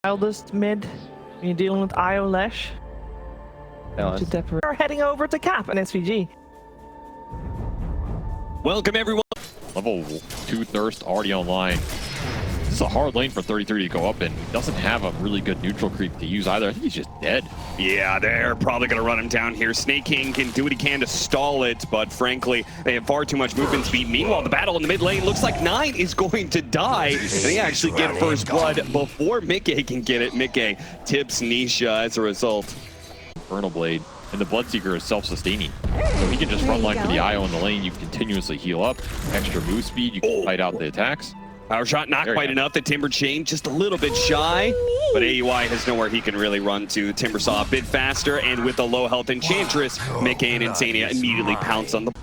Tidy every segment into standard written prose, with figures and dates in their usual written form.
wildest mid when you're dealing with IO Lesh. We're heading over to Cap and SVG. Welcome everyone. Level 2 Thirst already online. This is a hard lane for 33 to go up in. He doesn't have a really good neutral creep to use either. I think he's just dead. Yeah, they're probably going to run him down here. Snake King can do what he can to stall it, but frankly, they have far too much movement speed. Meanwhile, the battle in the mid lane looks like 9 is going to die. And they actually get first blood before Mickey can get it. Mickey tips Nisha as a result. Infernal Blade. And the Bloodseeker is self-sustaining. So he can just run line for the IO in the lane. You can continuously heal up. Extra move speed. You can fight out the attacks. Power shot not quite enough. The Timber Chain just a little bit shy. But AUI has nowhere he can really run to. Timber Saw a bit faster. And with a low health Enchantress, Mickey and Insania immediately pounce on the...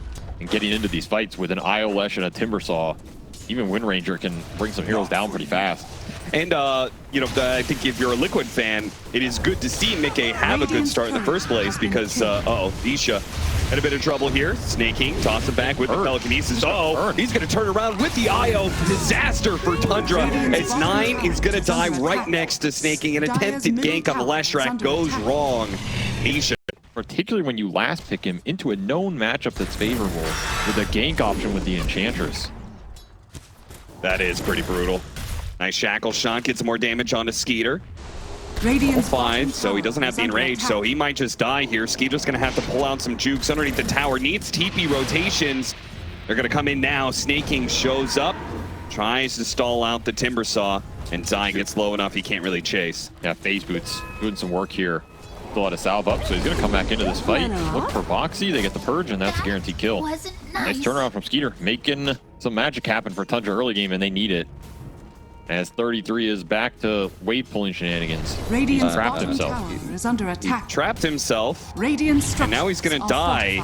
And getting into these fights with an IO Lesh and a Timber Saw, even Wind Ranger can bring some heroes down pretty fast. And, you know, I think if you're a Liquid fan, it is good to see Mickey have a good start in the first place because, uh-oh, Nisha had a bit of trouble here. Snake King toss him back with the telekinesis. Oh, he's going to turn around with the IO. Disaster for Tundra as 9 is going to die right next to Snake King. An attempted gank on the Leshrac goes wrong. Nisha. Particularly when you last pick him into a known matchup that's favorable with a gank option with the Enchantress. That is pretty brutal. Nice shackle shot, gets more damage onto Skeeter. Level 5, so he doesn't have the enrage, so he might just die here. Skeeter's gonna have to pull out some jukes underneath the tower. Needs TP rotations. They're gonna come in now. Snake King shows up, tries to stall out the Timber Saw, and Zai gets low enough he can't really chase. Yeah, Phase Boots doing some work here. Still had a salve up, so he's gonna come back into this fight. Look for Boxy, they get the Purge, and that's a guaranteed kill. Nice turnaround from Skeeter, making some magic happen for Tundra early game, and they need it. As 33 is back to wave pulling shenanigans. He trapped himself. Is under attack. He trapped himself. And now he's gonna die.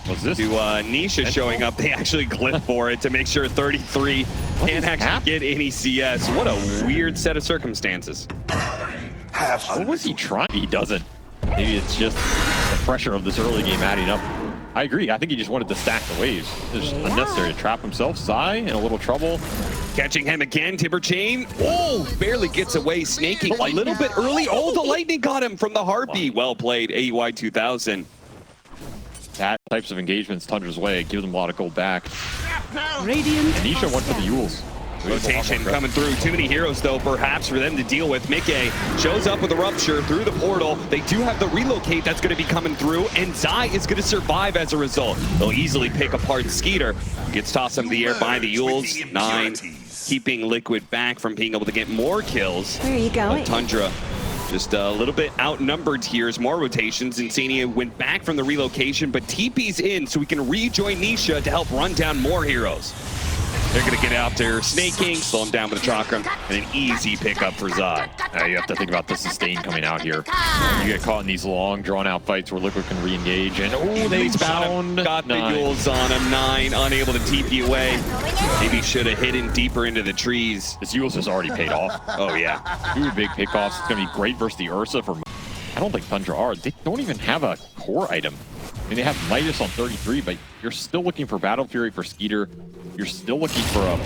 What's this? To Nisha showing up. They actually clip for it to make sure 33 can't actually get any CS. What a weird set of circumstances. What was he trying? He doesn't. Maybe it's just the pressure of this early game adding up. I agree. I think he just wanted to stack the waves. It's just unnecessary to trap himself. Zai in a little trouble. Catching him again. Timber Chain. Oh, barely gets away. Snaking a little bit early. Oh, the lightning got him from the heartbeat. Well played, AUI 2000. That types of engagements Tundra's way. Give them a lot of gold back. Radiant. Anisha went for the Yules. Rotation coming through. Too many heroes, though, perhaps for them to deal with. Mickey shows up with a rupture through the portal. They do have the relocate that's going to be coming through, and Zai is going to survive as a result. They'll easily pick apart Skeeter. Gets tossed up in the air by the Yules. 9 keeping Liquid back from being able to get more kills. Where are you going? Tundra just a little bit outnumbered here as more rotations. Insania went back from the relocation, but TP's in so we can rejoin Nisha to help run down more heroes. They're going to get out there. Snake King, slow him down with a chakram, and an easy pickup for Zai. You have to think about the sustain coming out here. You get caught in these long, drawn-out fights where Liquid can re-engage, and oh, they found got the Yules on him. 9, unable to TP away. Maybe should have hidden deeper into the trees. This Yules has already paid off. Oh, yeah. 2 big pickoffs. It's going to be great versus the Ursa. I don't think Tundra are. They don't even have a core item. I mean, they have Midas on 33, but you're still looking for Battle Fury for Skeeter. You're still looking for a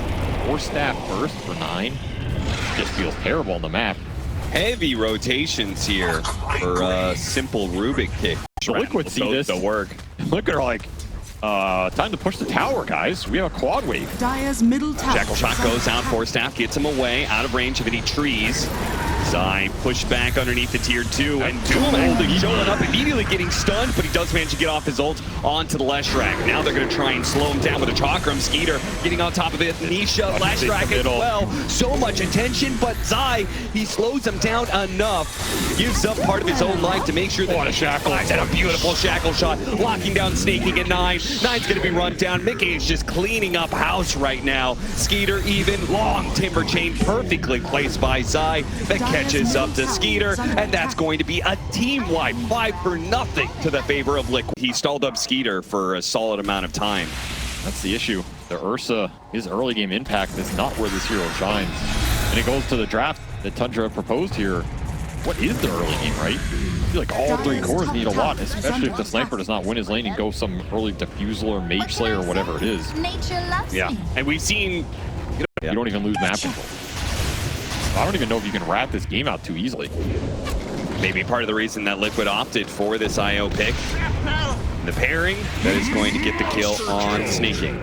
4-staff burst for 9. Just feels terrible on the map. Heavy rotations here for simple Rubik kick. The Liquid see this. The work. Look at her like, time to push the tower, guys. We have a quad wave. Dire's middle tower. Jackal shot goes out. 4-staff gets him away, out of range of any trees. Zai pushed back underneath the tier 2, and Doom actually showing up, immediately getting stunned, but he does manage to get off his ult onto the Leshrac. Now they're going to try and slow him down with a chakram. Skeeter getting on top of it. Nisha, Leshrac as well. So much attention, but Zai, he slows him down enough. Gives up part of his own life to make sure that... What a shackle. And a beautiful shackle shot. Locking down Snaking at 9. 9's going to be run down. Mickey is just cleaning up house right now. Skeeter even. Long Timber Chain perfectly placed by Zai. That catches up to Skeeter, and that's going to be a team-wide 5-0 to the favor of Liquid. He stalled up Skeeter for a solid amount of time. That's the issue. The Ursa, his early game impact is not where this hero shines. And it goes to the draft that Tundra proposed here. What is the early game, right? I feel like all 3 cores need a lot, especially if the sniper does not win his lane and go some early Diffusal or Mage Slayer or whatever it is. Nature loves me. And we've seen... You don't even lose map control. I don't even know if you can rat this game out too easily. Maybe part of the reason that Liquid opted for this IO pick. The pairing that is going to get the kill on Sneaking.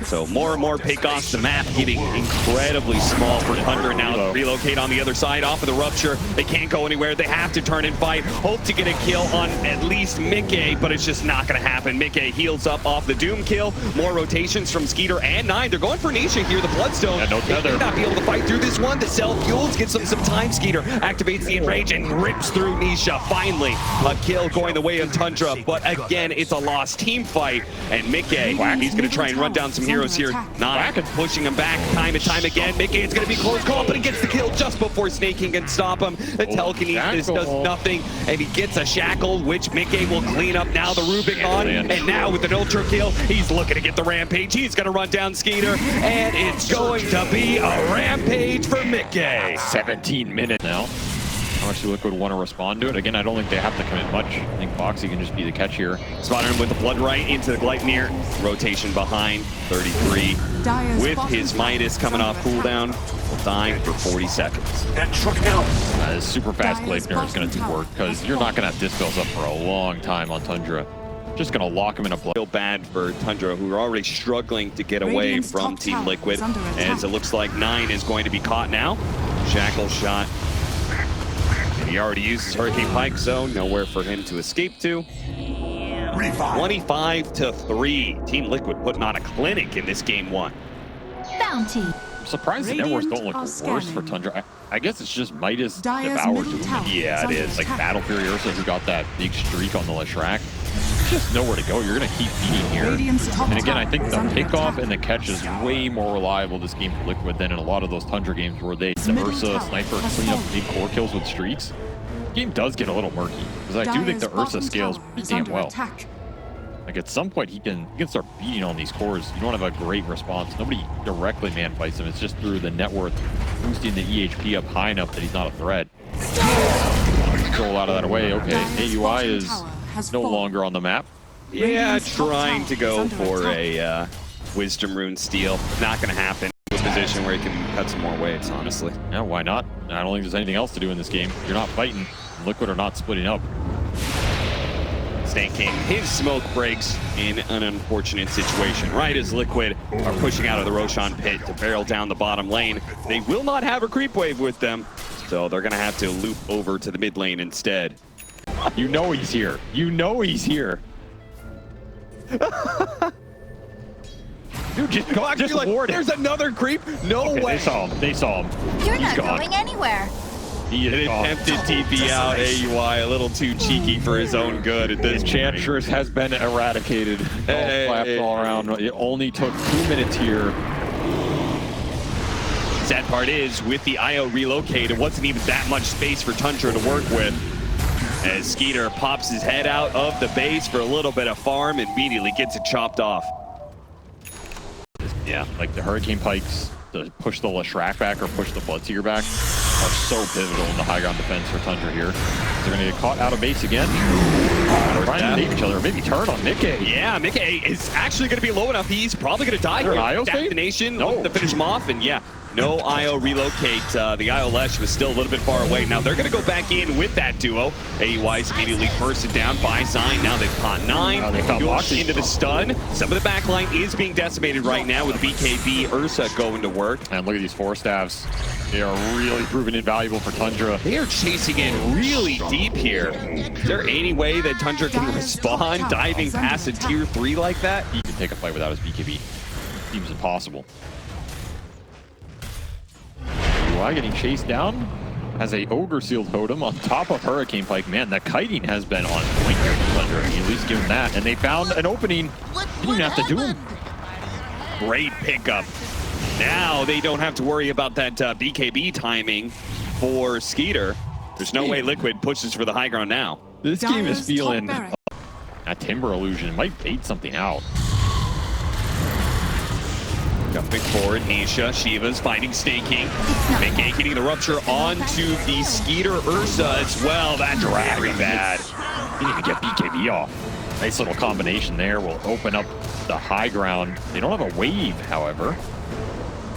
So more and more pickoffs, the map getting incredibly small for Tundra now. Relocate on the other side off of the Rupture. They can't go anywhere. They have to turn and fight. Hope to get a kill on at least Mickey, but it's just not going to happen. Mickey heals up off the Doom kill. More rotations from Skeeter and Nine. They're going for Nisha here. The Bloodstone. Yeah, no tether. They may not be able to fight through this one. The self-fuels gets them some time. Skeeter activates the Enrage and rips through Nisha. Finally, a kill going the way of Tundra, but again, it's a lost team fight. And Mickey, he's going to try and run down some heroes here. Nine pushing him back time and time again. Mickey, it's going to be close call, but he gets the kill just before Snaking can stop him. The telekinesis does nothing, and he gets a shackle, which Mickey will clean up now. The Rubicon, and now with an ultra kill, he's looking to get the Rampage. He's going to run down Skeeter, and it's going to be a Rampage for Mickey. 17 minutes now. How much do Liquid want to respond to it? Again, I don't think they have to commit much. I think Foxy can just be the catch here. Spotted him with the Blood Right into the Gleipnir. Rotation behind, 33. With his Midas coming off cooldown, will die for 40 seconds. Super fast Gleipnir is going to do work, because you're not going to have Dispels up for a long time on Tundra. Just going to lock him in a play. Feel bad for Tundra, who are already struggling to get away from Team Liquid, as it looks like Nine is going to be caught now. Shackle shot. He already uses Hurricane Pike, so nowhere for him to escape to. 25-3. Team Liquid putting on a clinic in this game one. Bounty. I'm surprised the networks don't look worse for Tundra. I guess it's just Midas devoured to him. Yeah, it is. Like Battle Fury Ursa, who got that big streak on the Leshrac. Just nowhere to go. You're going to keep beating here. And again, I think the pickoff and the catch is way more reliable this game for Liquid than in a lot of those Tundra games where the Ursa Sniper clean up big core kills with streaks. The game does get a little murky, because I do think the Ursa scales pretty damn well. Like at some point he can start beating on these cores. You don't have a great response. Nobody directly man fights him. It's just through the net worth boosting the EHP up high enough that he's not a threat. Control out of that away. Okay, AUI is no longer on the map. Yeah, trying to go for a Wisdom Rune steal. Not going to happen. A position where he can cut some more waves, honestly. Yeah, why not? I don't think there's anything else to do in this game. You're not fighting. Liquid are not splitting up. Snake King, his smoke breaks in an unfortunate situation. Right as Liquid are pushing out of the Roshan pit to barrel down the bottom lane. They will not have a creep wave with them, so they're going to have to loop over to the mid lane instead. You know he's here. You know he's here. Dude, just ward it. There's another creep? No way. They saw him. They saw him. You're He's not gone. going anywhere. He is gone. Attempted TP out AUI, a little too cheeky for his own good at this point. Enchantress has been eradicated. All around. It only took 2 minutes here. Sad part is, with the IO relocate, it wasn't even that much space for Tundra to work with. As Skeeter pops his head out of the base for a little bit of farm, immediately gets it chopped off. Yeah, like the Hurricane Pikes to push the Leshrac back or push the Bloodseeker back are so pivotal in the high ground defense for Tundra here. They're going to get caught out of base again. Trying to save each other, or maybe turn on Mickey. Yeah, Mickey is actually going to be low enough. He's probably going to die here. Destination to finish him off, and yeah, no IO relocate. The IO Lesh was still a little bit far away. Now they're going to go back in with that duo. AUI's immediately bursted down by Sign. Now they've caught Nine. They found Boxy into the stun. Some of the backline is being decimated right now with BKB Ursa going to work. And look at these 4 staffs. They are really proving invaluable for Tundra. They are chasing in really deep here. Is there any way that Tundra can respond diving past a tier 3 like that? He can take a fight without his BKB. Seems impossible. UI getting chased down. Has a Ogre Sealed Totem on top of Hurricane Pike. Man, the kiting has been on point here for Tundra. At least give him that. And they found an opening. Didn't even have to do him. Great pickup. Now they don't have to worry about that BKB timing for Skeeter. There's no way Liquid pushes for the high ground now. This game is feeling a Timber Illusion. It might bait something out. Jumping forward, Nisha, Shiva's fighting Snaking. Mickey getting the Rupture onto the Skeeter Ursa as well. That's very bad. Didn't even get BKB off. Nice little combination there. Will open up the high ground. They don't have a wave, however.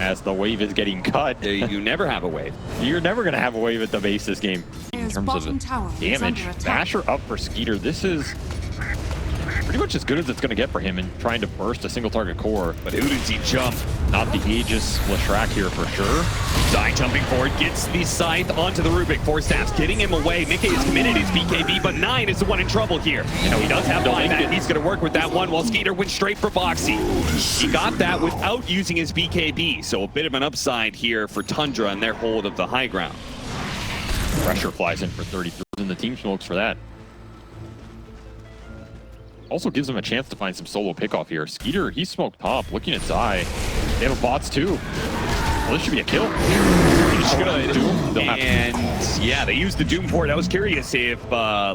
as the wave is getting cut. You never have a wave. You're never going to have a wave at the base this game. In Player's terms bottom of tower is damage, under attack. Basher up for Skeeter. This is pretty much as good as it's going to get for him in trying to burst a single target core. But who does he jump? Not the Aegis Leshrac here for sure. Zai jumping forward, gets the scythe onto the Rubik. Forstaff's getting him away. Mickey is committed his BKB, but 9 is the one in trouble here. You know, he does have the Lincoln. He's going to work with that one while Skeeter went straight for Boxy. He got that without using his BKB, so a bit of an upside here for Tundra and their hold of the high ground. Pressure flies in for 33, and the team smokes for that. Also gives him a chance to find some solo pickoff here. Skeeter, he's smoked top. Looking at Zai, they have bots too. Well, this should be a kill. Good. And yeah, they used the Doom for it. I was curious if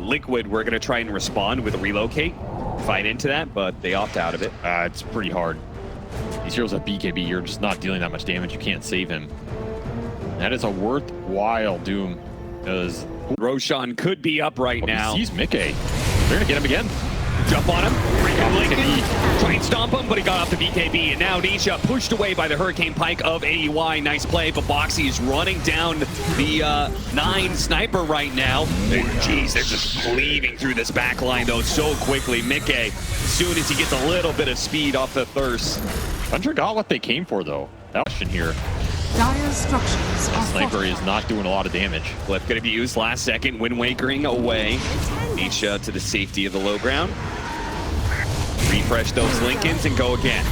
Liquid were going to try and respond with a relocate, fight into that, but they opt out of it. It's pretty hard. These heroes have BKB. You're just not dealing that much damage. You can't save him. That is a worthwhile Doom, because Roshan could be up right now. He sees Mickey. They're going to get him again. Jump on him, bring him Lincoln, try and stomp him, but he got off the BKB, and now Nisha pushed away by the Hurricane Pike of AUI. Nice play, but Boxy is running down the 9 sniper right now. Jeez, they're just cleaving through this back line, though, so quickly. Mickey, as soon as he gets a little bit of speed off the thirst. Tundra got what they came for, though. That question here. Dire structures are Sniper is not doing a lot of damage. Flip going to be used last second, Wind Wakering away. Nisha to the safety of the low ground. Refresh those Lincolns and go again.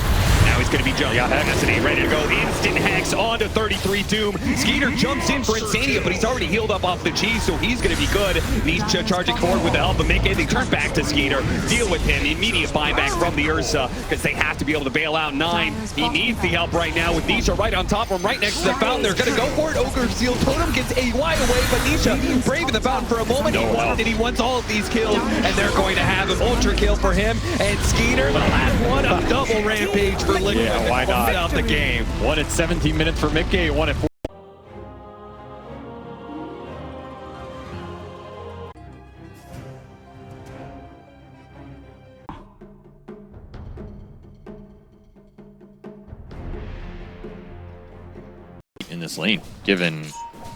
Now he's going to be jumping. Fascinating, ready to go. Instant Hex onto 33 Doom. Skeeter jumps in for Insania, but he's already healed up off the G, so he's going to be good. Nisha charging forward with the help of Mickey. They turn back to Skeeter. Deal with him. Immediate buyback from the Ursa, because they have to be able to bail out 9. He needs the help right now with Nisha right on top of him, right next to the fountain. They're going to go for it. Ogre Seal Totem gets AY away, but Nisha braving the fountain for a moment. He wants it. He wants all of these kills, and they're going to have an ultra kill for him. And Skeeter, the last one, a double rampage for Liquid. Yeah, why not? Out the game. 1 at 17 minutes for Mickey, 1 at 4. In this lane, given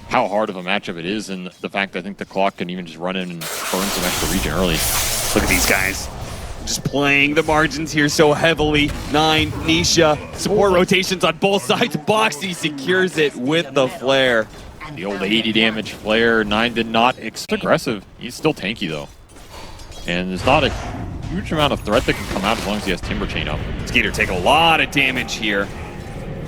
how hard of a matchup it is, and the fact that I think the clock can even just run in and burn some extra regen early. Look at these guys. Just playing the margins here so heavily. 9, Nisha. Support rotations on both sides. Boxy secures it with the flare. The old 80 damage flare. 9 did not aggressive. He's still tanky though. And there's not a huge amount of threat that can come out as long as he has Timber Chain up. Skeeter taking a lot of damage here.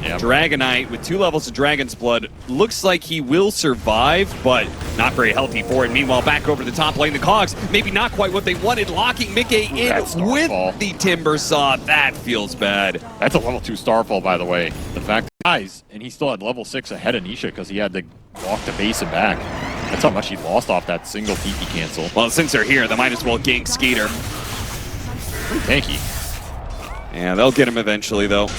Yeah. Dragonite with 2 levels of Dragon's Blood. Looks like he will survive, but not very healthy for it. Meanwhile, back over the top lane, the Cogs, maybe not quite what they wanted. Locking Mickey in with the Timber Saw. That feels bad. That's a level 2 Starfall, by the way. The fact that guys, and he still had level 6 ahead of Nisha because he had to walk the base and back. That's how much he lost off that single TP cancel. Well, since they're here, they might as well gank Skeeter. Pretty tanky. Yeah, they'll get him eventually, though.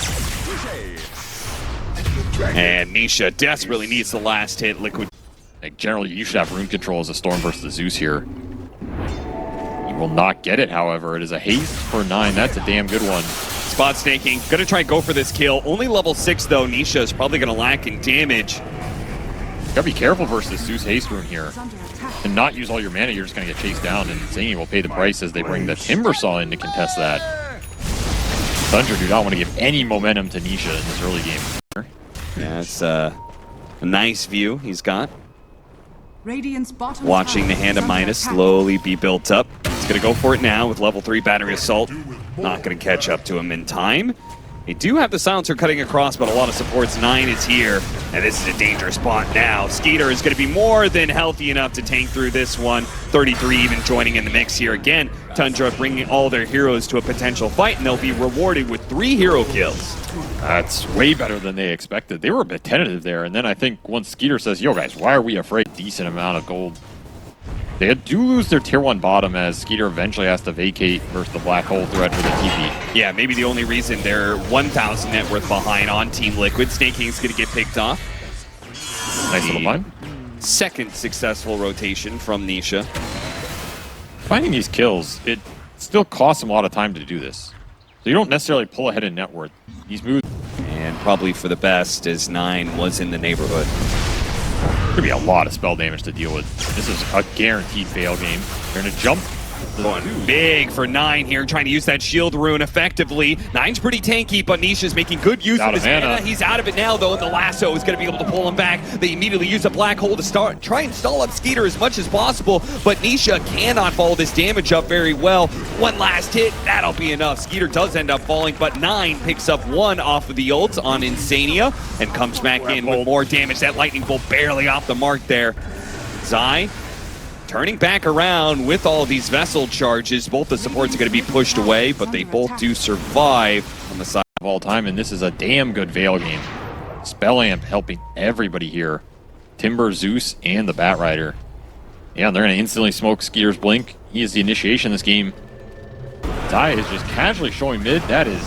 And Nisha desperately needs the last hit. Liquid. Like, generally, you should have rune control as a Storm versus the Zeus here. He will not get it, however. It is a haste for 9. That's a damn good one. Spot snaking. Gonna try and go for this kill. Only level 6, though. Nisha is probably gonna lack in damage. Gotta be careful versus the Zeus haste rune here. And not use all your mana, you're just gonna get chased down, and Zany will pay the price as they bring the Timber Saw in to contest that. Tundra do not want to give any momentum to Nisha in this early game. Yeah, it's a nice view he's got. Radiant's bottom Watching the Hand of Midas slowly be built up. He's going to go for it now with level 3 Battery Assault. Not going to catch up to him in time. They do have the Silencer cutting across, but a lot of supports. 9 is here, and this is a dangerous spot now. Skeeter is going to be more than healthy enough to tank through this one. 33 even joining in the mix here again. Tundra bringing all their heroes to a potential fight, and they'll be rewarded with 3 hero kills. That's way better than they expected. They were a bit tentative there, and then I think once Skeeter says, yo guys, why are we afraid? Decent amount of gold. They do lose their tier 1 bottom as Skeeter eventually has to vacate versus the black hole threat for the TP. Yeah, maybe the only reason they're 1,000 net worth behind on Team Liquid. Snake King's going to get picked off. Nice little mine. Second successful rotation from Nisha. Finding these kills, it still costs them a lot of time to do this. So you don't necessarily pull ahead in net worth. These moves. And probably for the best, as 9 was in the neighborhood. There's gonna be a lot of spell damage to deal with. This is a guaranteed fail game. They're gonna jump. Going big for 9 here, trying to use that shield rune effectively. 9's pretty tanky, but Nisha's making good use of his mana. He's out of it now, though, and the lasso is going to be able to pull him back. They immediately use a black hole to try and stall up Skeeter as much as possible, but Nisha cannot follow this damage up very well. One last hit, that'll be enough. Skeeter does end up falling, but 9 picks up 1 off of the ult on Insania and comes back in with more damage. That lightning bolt barely off the mark there. Zai turning back around with all these vessel charges. Both the supports are going to be pushed away, but they both do survive on the side of all time, and this is a damn good Veil game. Spell Amp helping everybody here. Timber, Zeus, and the Bat Rider. Yeah, they're going to instantly smoke Skeeter's Blink. He is the initiation in this game. Zai is just casually showing mid. That is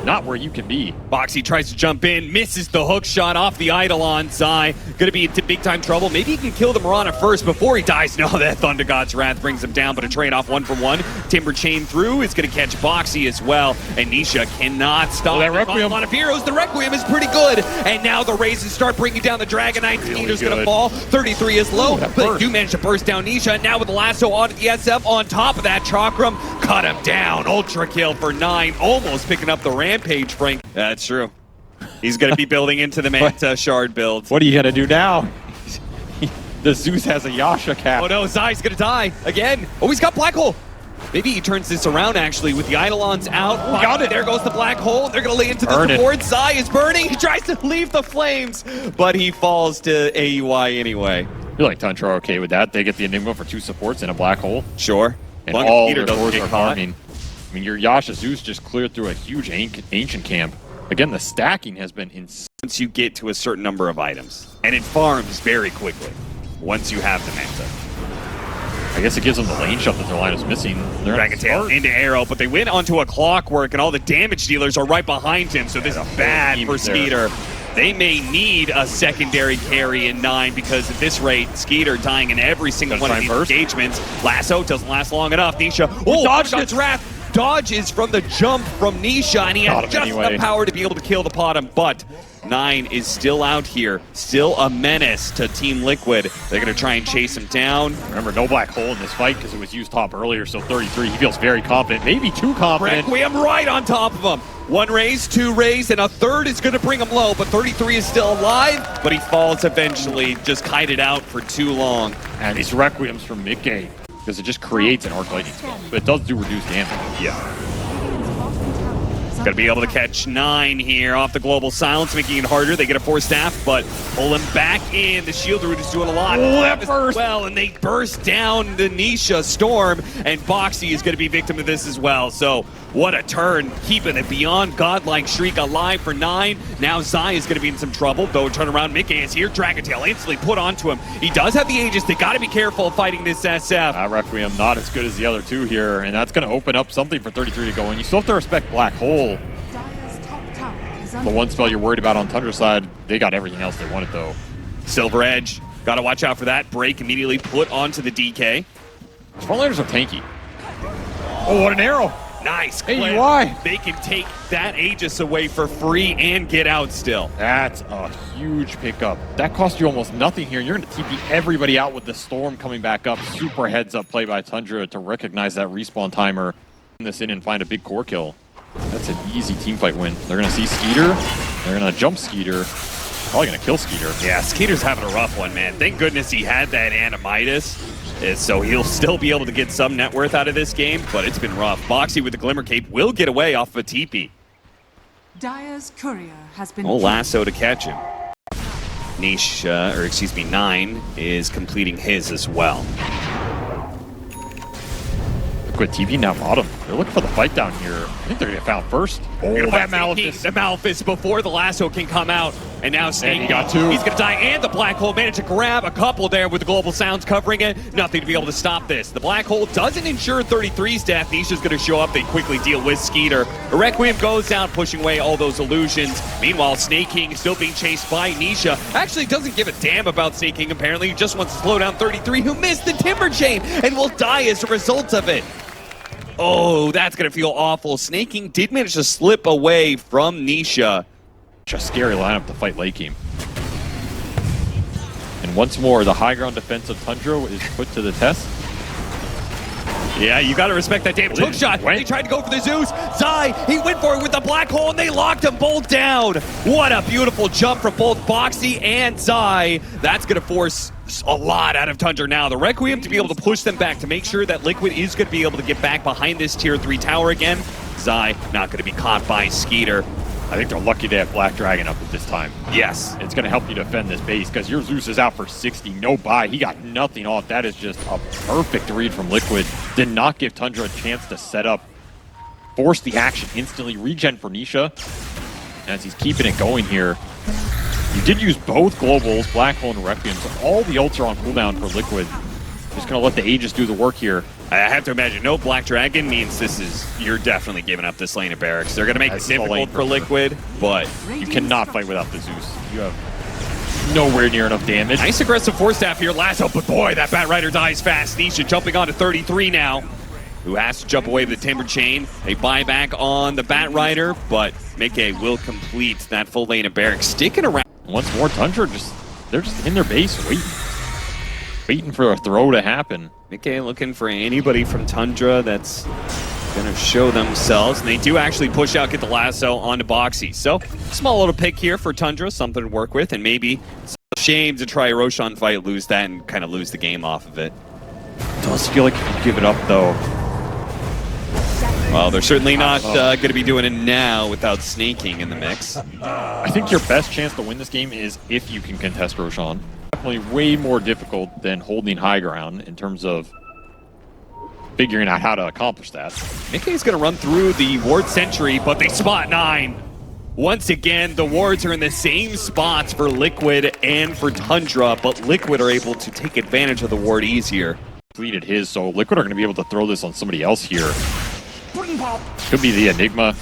not where you can be. Boxy tries to jump in, misses the hook shot off the Eidolon. Zai gonna be into big time trouble. Maybe he can kill the Mirana first before he dies. No, that Thunder God's Wrath brings him down, but a trade-off 1-for-1. Timber chain through is gonna catch Boxy as well, and Nisha cannot stop. That Requiem. A lot of heroes. The Requiem is pretty good, and now the Razes start bringing down the Dragon Knight. Skeeter's gonna fall. 33 is low, but they do manage to burst down Nisha. Now with the lasso onto the SF on top of that, Chakram cut him down. Ultra kill for 9, almost picking up the Rampage, Frank. That's true. He's going to be building into the Manta shard build. What are you going to do now? The Zeus has a Yasha cap. Oh no, Zai's going to die again. Oh, he's got Black Hole. Maybe he turns this around actually with the Eidolons out. Got it. There goes the Black Hole. They're going to lay into the support. Zai is burning. He tries to leave the flames, but he falls to AUI anyway. You're like Tundra okay with that. They get the Enigma for 2 supports and a Black Hole. Sure. And all their doors are farming. I mean, your Yasha Zeus just cleared through a huge ancient camp. Again, the stacking has been insane. Once you get to a certain number of items, and it farms very quickly once you have the Manta. I guess it gives them the lane shot that their line is missing. They're Dragon Tail into Arrow, but they went onto a Clockwork, and all the damage dealers are right behind him, so this is bad for Skeeter. They may need a secondary carry in 9 because at this rate, Skeeter dying in every single one of these engagements. Lasso doesn't last long enough. Nisha, dodge God's Wrath. Dodges from the jump from Nisha, and he has just enough power to be able to kill the Potom, but 9 is still out here, still a menace to Team Liquid. They're going to try and chase him down. Remember, no Black Hole in this fight because it was used top earlier, so 33, he feels very confident, maybe too confident. Requiem right on top of him. 1 raise, 2 raise, and a third is going to bring him low, but 33 is still alive, but he falls eventually, just kited out for too long. And these Requiems from mid-game, because it just creates an arc lightning spell, but it does do reduced damage. Yeah. Gonna be able to catch 9 here off the Global Silence, making it harder. They get a 4 staff, but pull him back in. The shield root is doing a lot. Well, and they burst down the Nisha Storm, and Boxy is gonna be victim of this as well. So what a turn, keeping it beyond godlike Shriek alive for 9. Now Zai is gonna be in some trouble, though turn around, Mickey is here. Dragon Tail instantly put onto him. He does have the Aegis. They gotta be careful fighing this SF. Requiem not as good as the other 2 here, and that's gonna open up something for 33 to go in. You still have to respect Black Hole. The one spell you're worried about on Tundra's side, they got everything else they wanted though. Silver Edge, gotta watch out for that. Break immediately put onto the DK. Frontliners are tanky. Oh, what an arrow! Nice. AUI. They can take that Aegis away for free and get out still. That's a huge pickup. That cost you almost nothing here. You're going to TP everybody out with the Storm coming back up. Super heads up play by Tundra to recognize that respawn timer. This in and find a big core kill. That's an easy teamfight win. They're going to see Skeeter. They're going to jump Skeeter. Probably going to kill Skeeter. Yeah, Skeeter's having a rough one, man. Thank goodness he had that Animitis. So he'll still be able to get some net worth out of this game, but it's been rough. Boxy with the Glimmer Cape will get away off of a TP. Dire's courier has been lasso to catch him. Niche, 9 is completing his as well. Quit TV now bottom. They're looking for the fight down here. I think they're gonna get found first. Oh, that Malefice. The Malefice before the lasso can come out. And now Snake, he got 2. He's gonna die, and the Black Hole managed to grab a couple there with the Global Sounds covering it. Nothing to be able to stop this. The Black Hole doesn't ensure 33's death. Nisha's gonna show up. They quickly deal with Skeeter. Requiem goes down, pushing away all those illusions. Meanwhile, Snake King is still being chased by Nisha. Actually doesn't give a damn about Snake King, apparently. He just wants to slow down 33, who missed the Timber Chain and will die as a result of it. Oh, that's going to feel awful. Snake King did manage to slip away from Nisha. A scary lineup to fight late game. And once more, the high ground defense of Tundra is put to the test. Yeah, you gotta respect that damage. Hook shot, they tried to go for the Zeus. Zai, he went for it with the black hole and they locked them both down. What a beautiful jump from both Boxy and Zai. That's gonna force a lot out of Tundra now. The Requiem to be able to push them back, to make sure that Liquid is gonna be able to get back behind this tier 3 tower again. Zai not gonna be caught by Skeeter. I think they're lucky they have Black Dragon up at this time. Yes. It's going to help you defend this base because your Zeus is out for 60, no buy. He got nothing off. That is just a perfect read from Liquid. Did not give Tundra a chance to set up, force the action instantly, regen for Nisha. As he's keeping it going here. You did use both globals, Black Hole and Requiem, so all the ults are on cooldown for Liquid. Just going to let the Aegis do the work here. I have to imagine no Black Dragon means this is, you're definitely giving up this lane of Barracks. They're going to make it difficult for Liquid, but you cannot fight without the Zeus. You have nowhere near enough damage. Nice aggressive force staff here, Lasso, but boy, that Bat Rider dies fast. Nisha jumping on to 33 now, who has to jump away with the Timber Chain. They buy back on the Bat Rider, but Mickey will complete that full lane of Barracks. Sticking around. Once more, Tundra they're just in their base waiting for a throw to happen. Mickey looking for anybody from Tundra that's going to show themselves. And they do actually push out, get the lasso onto Boxy. So, small little pick here for Tundra, something to work with. And maybe it's a shame to try a Roshan fight, lose that, and kind of lose the game off of it. It does feel like you can give it up, though. Well, they're certainly not going to be doing it now without snaking in the mix. I think your best chance to win this game is if you can contest Roshan. Definitely way more difficult than holding high ground in terms of figuring out how to accomplish that. Mickey's going to run through the ward sentry, but they spot 9. Once again, the wards are in the same spots for Liquid and for Tundra, but Liquid are able to take advantage of the ward easier. Completed his, so Liquid are going to be able to throw this on somebody else here. Could be the Enigma,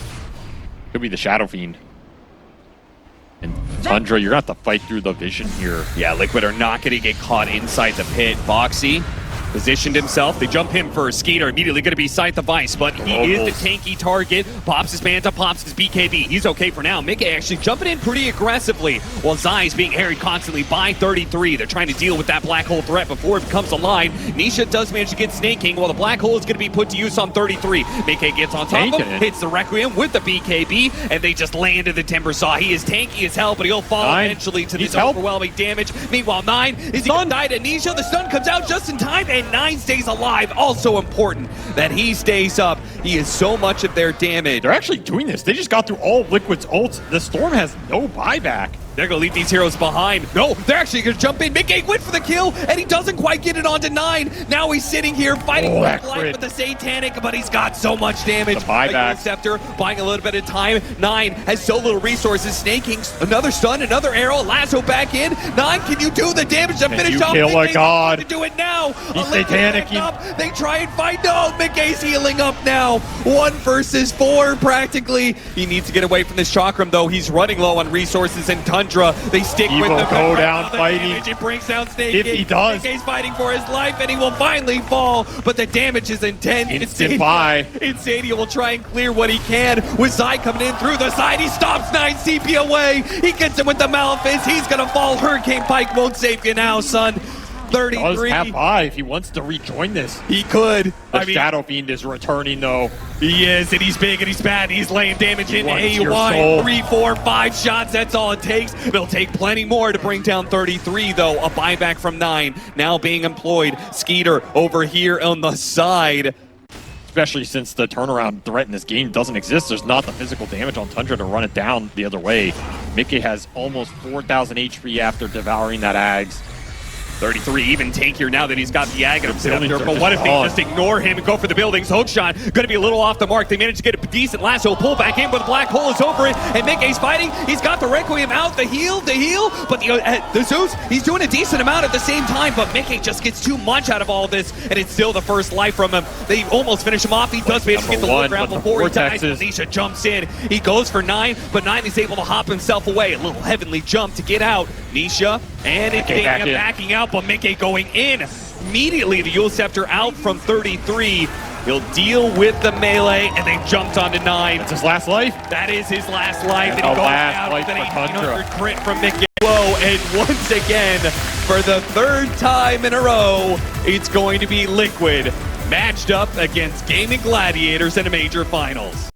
could be the Shadow Fiend. And Tundra, you're going to have to fight through the vision here. Yeah, Liquid are not going to get caught inside the pit. Boxy positioned himself. They jump him for Skeeter. Immediately going to be Scythe of Vice, but he is the tanky target. Pops his Manta, pops his BKB. He's okay for now. Mickey actually jumping in pretty aggressively while Zai is being harried constantly by 33. They're trying to deal with that black hole threat before it becomes a line. Nisha does manage to get snaking while the black hole is going to be put to use on 33. Mickey gets on top of him, hits the Requiem with the BKB, and they just land in the Timber Saw. He is tanky as hell, but he'll fall eventually to this overwhelming damage. Meanwhile, 9 is going to die to Nisha. The stun comes out just in time, and 9 stays alive. Also important that he stays up. He is so much of their damage. They're actually doing this. They just got through all of Liquid's ults. The Storm has no buyback. They're going to leave these heroes behind. No, they're actually going to jump in. Mickey went for the kill, and he doesn't quite get it onto 9. Now he's sitting here fighting for life with the Satanic, but he's got so much damage. The buyback. Scepter buying a little bit of time. 9 has so little resources. Snaking, another stun, another arrow. Lasso back in. 9, can you do the damage to finish off? Kill a god. To do it now. He's Satanic. They try and fight. No, Mickey's healing up now. 1 versus 4 practically. He needs to get away from this Chakram, though. He's running low on resources, and Tundra, they stick with the go down fighting. It brings down Snake. If he does, Mickey's fighting for his life, and he will finally fall. But the damage is intense. Instant buy. Insanity will try and clear what he can. With Zai coming in through the side, he stops 9 CP away. He gets him with the Malefice. He's gonna fall. Hurricane Pike won't save you now, son. 33. Does have buy if he wants to rejoin this. He could. The Shadow Fiend is returning though. He is, and he's big, and he's bad. He's laying damage in A1. 3, 4, 5 shots. That's all it takes. It'll take plenty more to bring down 33, though. A buyback from 9 now being employed. Skeeter over here on the side. Especially since the turnaround threat in this game doesn't exist. There's not the physical damage on Tundra to run it down the other way. Mickey has almost 4,000 HP after devouring that Ags. 33 even tankier now that he's got the Aghanim Scepter, but what if they just ignore him and go for the buildings? Hookshot going to be a little off the mark. They managed to get a decent lasso pull back in, but the black hole is over it, and Mickey's fighting. He's got the Requiem out, the heal, but the Zeus, he's doing a decent amount at the same time, but Mickey just gets too much out of all this, and it's still the first life from him. They almost finish him off. He does manage to get the low ground before he dies. Nisha jumps in. He goes for 9, but 9 is able to hop himself away. A little heavenly jump to get out. Nisha, and it's backing out, but Mickey going in. Immediately, the Yule Scepter out from 33. He'll deal with the melee, and they jumped onto 9. That's his last life. That is his last life. And And he the goes last out life with an for 1800 TUNDRA. crit from Mick. Whoa, and once again, for the 3rd time in a row, it's going to be Liquid matched up against Gaming Gladiators in a major finals.